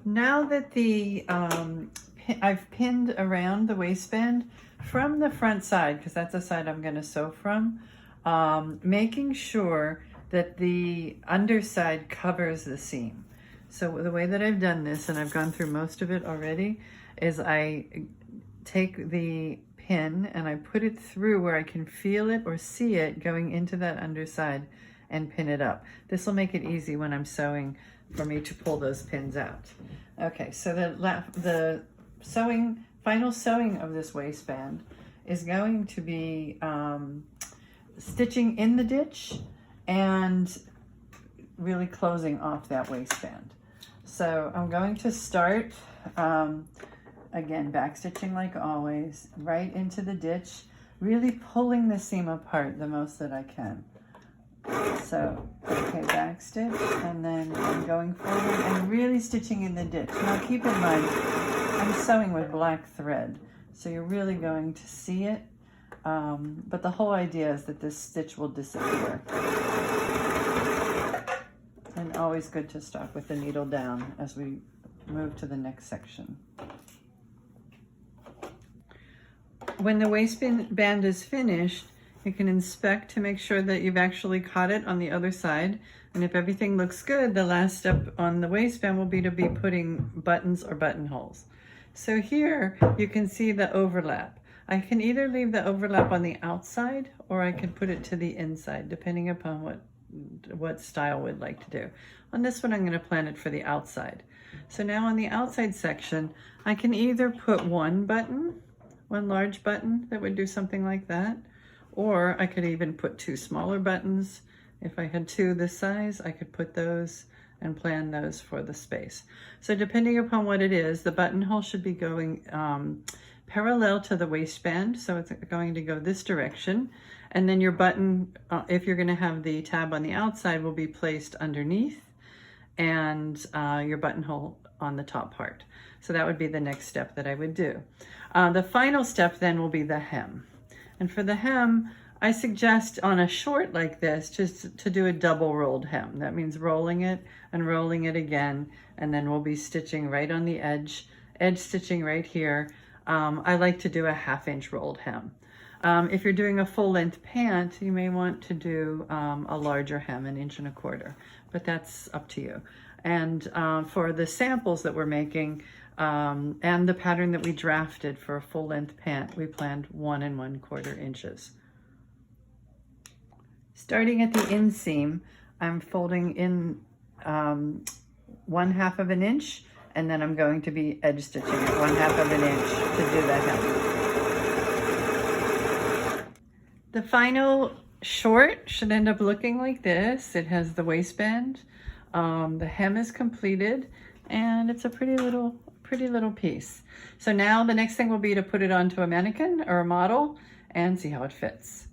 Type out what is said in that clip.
Now that I've pinned around the waistband from the front side, because that's the side I'm going to sew from, making sure that the underside covers the seam. So the way that I've done this, and I've gone through most of it already, is I take the pin and I put it through where I can feel it or see it going into that underside and pin it up. This will make it easy when I'm sewing for me to pull those pins out. Okay, so the final sewing of this waistband is going to be stitching in the ditch and really closing off that waistband. So I'm going to start, again, back stitching like always, right into the ditch, really pulling the seam apart the most that I can. So, okay, back stitch, and then I'm going forward and really stitching in the ditch. Now keep in mind, I'm sewing with black thread, so you're really going to see it, but the whole idea is that this stitch will disappear. And always good to stop with the needle down as we move to the next section. When the waistband is finished, you can inspect to make sure that you've actually caught it on the other side. And if everything looks good, the last step on the waistband will be to be putting buttons or buttonholes. So here you can see the overlap. I can either leave the overlap on the outside or I can put it to the inside, depending upon what style we'd like to do. On this one, I'm going to plan it for the outside. So now on the outside section, I can either put one large button that would do something like that, or I could even put two smaller buttons. If I had two this size, I could put those and plan those for the space. So depending upon what it is, the buttonhole should be going parallel to the waistband, so it's going to go this direction. And then your button, if you're going to have the tab on the outside, will be placed underneath, and your buttonhole on the top part. So that would be the next step that I would do. The final step then will be the hem. And for the hem, I suggest on a short like this, just to do a double rolled hem. That means rolling it and rolling it again, and then we'll be stitching right on the edge stitching right here. I like to do a 1/2 inch rolled hem. If you're doing a full length pant, you may want to do a larger hem, 1 1/4 inch, but that's up to you. And for the samples that we're making, and the pattern that we drafted for a full length pant, we planned 1 1/4 inches. Starting at the inseam, I'm folding in 1/2 inch, and then I'm going to be edge stitching at 1/2 inch to do the hem. The final short should end up looking like this. It has the waistband, the hem is completed, and it's a pretty little piece. So now the next thing will be to put it onto a mannequin or a model and see how it fits.